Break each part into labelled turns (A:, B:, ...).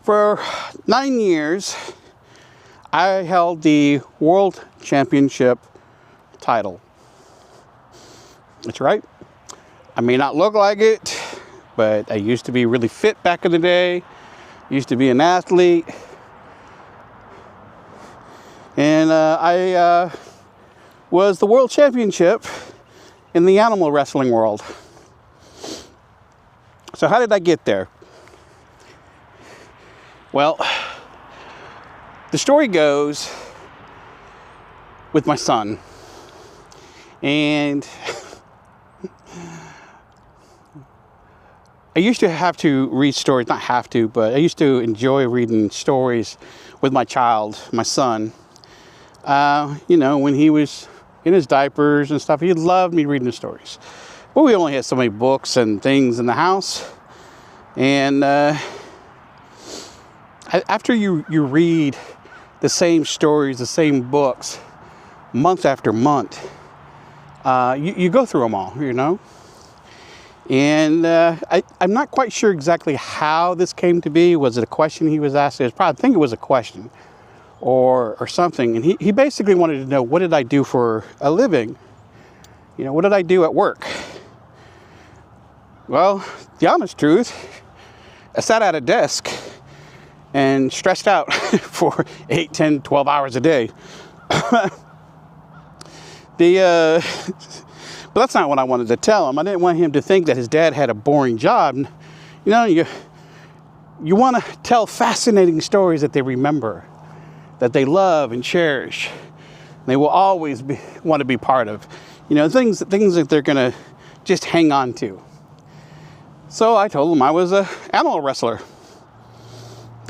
A: For 9 years, I held the World Championship title. That's right. I may not look like it, but I used to be really fit back in the day. Used to be an athlete. And I was the world championship in the animal wrestling world. So how did I get there? Well, the story goes with my son. And I used to have to read stories, not have to, but I used to enjoy reading stories with my child, my son. When he was in his diapers and stuff, he loved me reading the stories. But we only had so many books and things in the house. And after you read the same stories, the same books, month after month, you go through them all, And I'm not quite sure exactly how this came to be. Was it a question he was asked? I think it was a question or something. And he basically wanted to know, what did I do for a living? What did I do at work? Well, the honest truth, I sat at a desk and stressed out for 8, 10, 12 hours a day. But that's not what I wanted to tell him. I didn't want him to think that his dad had a boring job. You want to tell fascinating stories that they remember, that they love and cherish. They will always want to be part of. Things that they're going to just hang on to. So I told him I was an animal wrestler.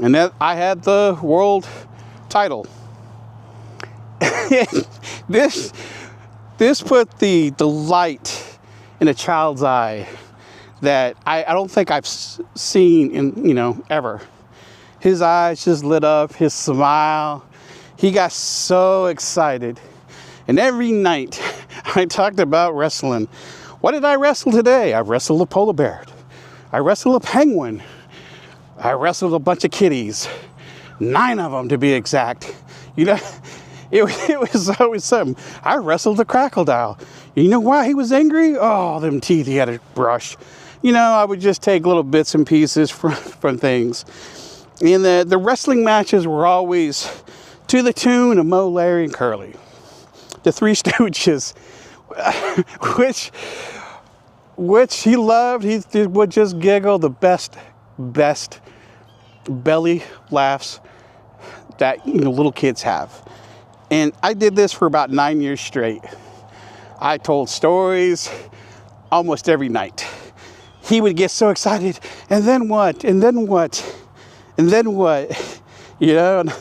A: And that I had the world title. This put the light in a child's eye that I don't think I've seen in, ever. His eyes just lit up, his smile. He got so excited. And every night I talked about wrestling. What did I wrestle today? I wrestled a polar bear. I wrestled a penguin. I wrestled a bunch of kitties. 9 of them to be exact. It was always something. I wrestled a crocodile. You know why he was angry? Oh, them teeth he had to brush. I would just take little bits and pieces from things. And the wrestling matches were always to the tune of Moe, Larry, and Curly. The Three Stooges. which he loved. He would just giggle. The best belly laughs that little kids have. And I did this for about 9 years straight. I told stories almost every night. He would get so excited. And then what? And then what? And then what? And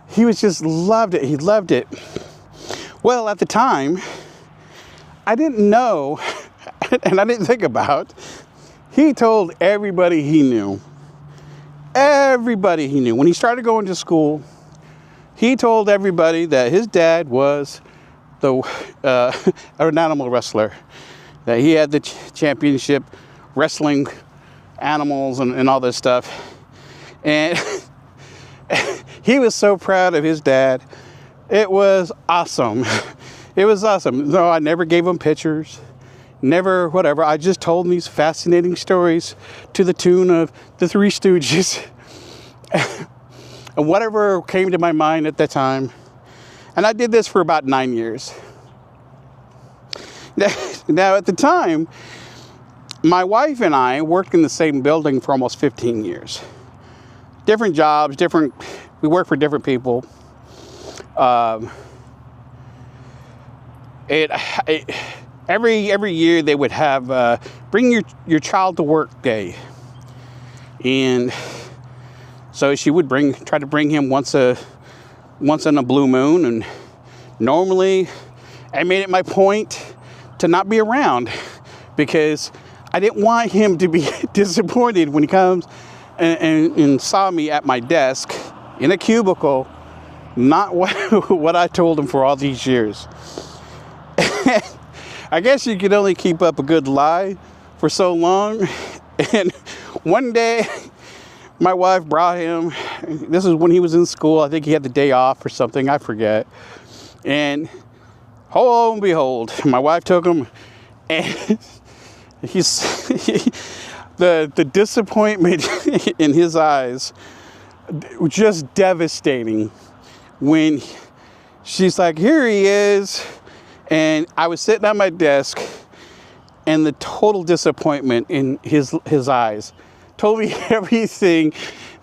A: he was just loved it. He loved it. Well, at the time, I didn't know, and I didn't think about, he told everybody he knew. Everybody he knew. When he started going to school, he told everybody that his dad was an animal wrestler, that he had the championship wrestling animals and all this stuff. And he was so proud of his dad. It was awesome. It was awesome. No, I never gave him pictures. Never whatever. I just told him these fascinating stories to the tune of the Three Stooges. And whatever came to my mind at that time. And I did this for about 9 years. Now, at the time, my wife and I worked in the same building for almost 15 years. Different jobs, we worked for different people. Every year they would have bring your child to work day. And so she would try to bring him once in a blue moon, and normally I made it my point to not be around because I didn't want him to be disappointed when he comes and saw me at my desk in a cubicle, not what I told him for all these years. I guess you could only keep up a good lie for so long. And one day My wife brought him. This is when he was in school. I think he had the day off or something. I forget. And lo and behold, my wife took him, and the disappointment in his eyes was just devastating when she's like, here he is. And I was sitting at my desk, and the total disappointment in his eyes told me everything,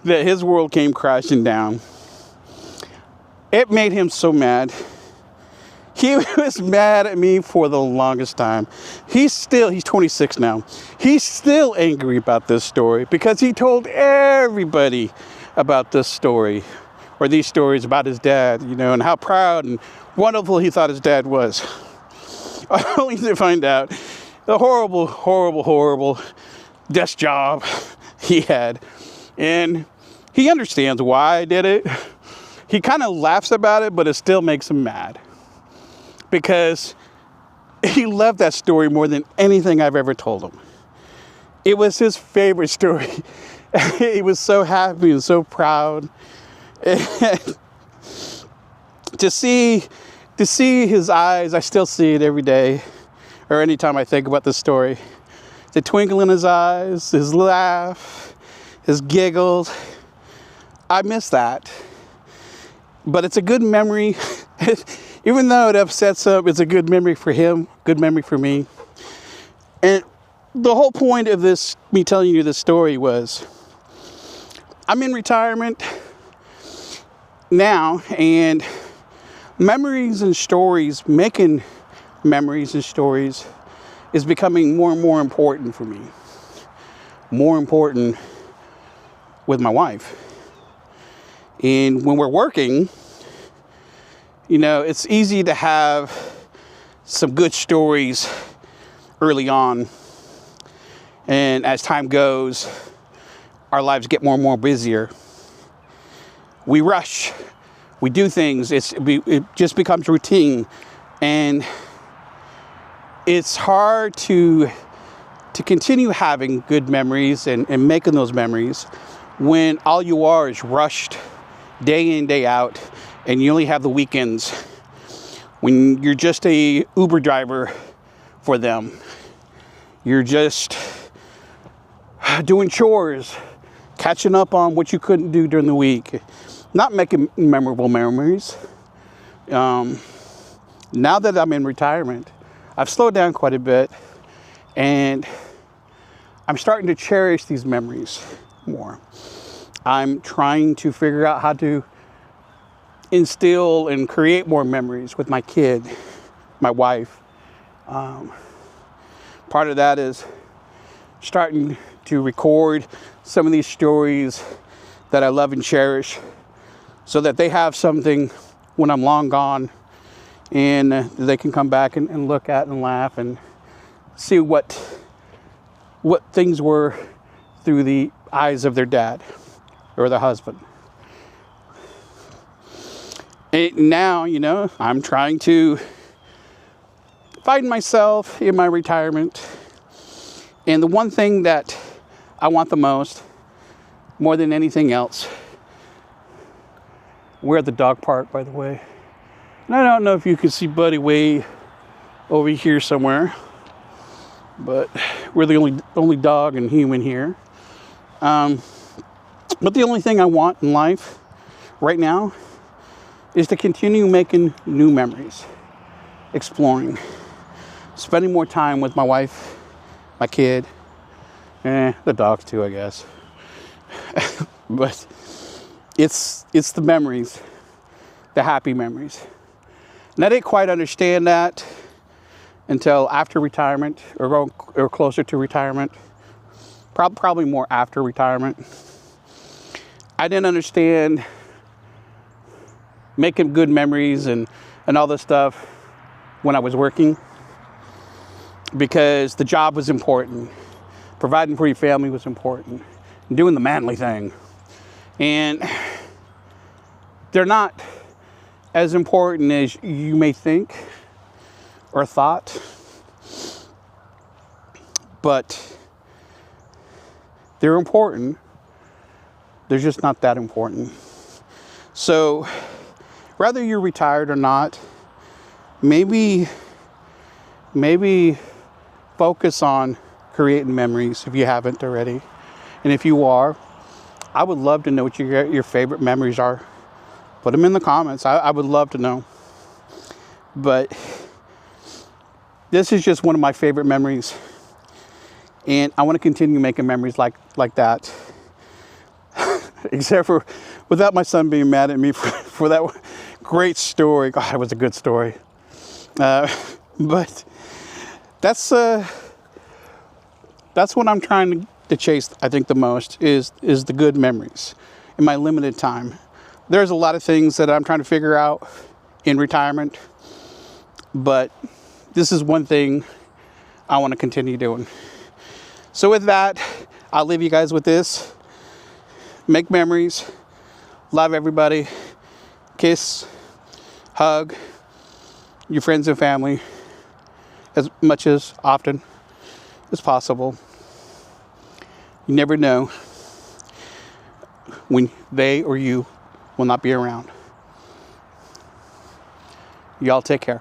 A: that his world came crashing down. It made him so mad. He was mad at me for the longest time. He's 26 now. He's still angry about this story because he told everybody about this story, or these stories about his dad, and how proud and wonderful he thought his dad was. Only to find out the horrible, horrible, horrible desk job he had. And he understands why I did it. He kind of laughs about it, but it still makes him mad. Because he loved that story more than anything I've ever told him. It was his favorite story. He was so happy and so proud. And to see his eyes, I still see it every day, or anytime I think about this story. The twinkle in his eyes, his laugh, his giggles. I miss that. But it's a good memory. Even though it upsets him, it's a good memory for him, good memory for me. And the whole point of this, me telling you this story, was I'm in retirement now, and memories and stories, making memories and stories is becoming more and more important for me. More important with my wife. And when we're working, it's easy to have some good stories early on. And as time goes, our lives get more and more busier. We rush. We do things. It just becomes routine. And it's hard to continue having good memories and making those memories when all you are is rushed day in, day out, and you only have the weekends when you're just a Uber driver for them. You're just doing chores, catching up on what you couldn't do during the week, not making memorable memories. Now that I'm in retirement, I've slowed down quite a bit, and I'm starting to cherish these memories more. I'm trying to figure out how to instill and create more memories with my kid, my wife. Part of that is starting to record some of these stories that I love and cherish, so that they have something when I'm long gone, and they can come back and look at and laugh and see what things were through the eyes of their dad or their husband. And now, I'm trying to find myself in my retirement. And the one thing that I want the most, more than anything else, we're at the dog park, by the way. And I don't know if you can see Buddy way over here somewhere, but we're the only dog and human here. But the only thing I want in life right now is to continue making new memories, exploring, spending more time with my wife, my kid, the dogs too, I guess. But it's the memories, the happy memories. And I didn't quite understand that until after retirement, or closer to retirement. Probably more after retirement. I didn't understand making good memories and all this stuff when I was working, because the job was important. Providing for your family was important. Doing the manly thing. And they're not as important as you may think or thought, but they're important. They're just not that important. So whether you're retired or not, maybe focus on creating memories if you haven't already. And if you are, I would love to know what your favorite memories are. Put them in the comments. I would love to know. But this is just one of my favorite memories. And I want to continue making memories like that. Except for without my son being mad at me for that great story. God, it was a good story. But that's what I'm trying to chase, I think, the most is the good memories in my limited time. There's a lot of things that I'm trying to figure out in retirement, but this is one thing I want to continue doing. So with that, I'll leave you guys with this. Make memories. Love everybody. Kiss, hug your friends and family as much as often as possible. You never know when they or you will not be around. Y'all take care.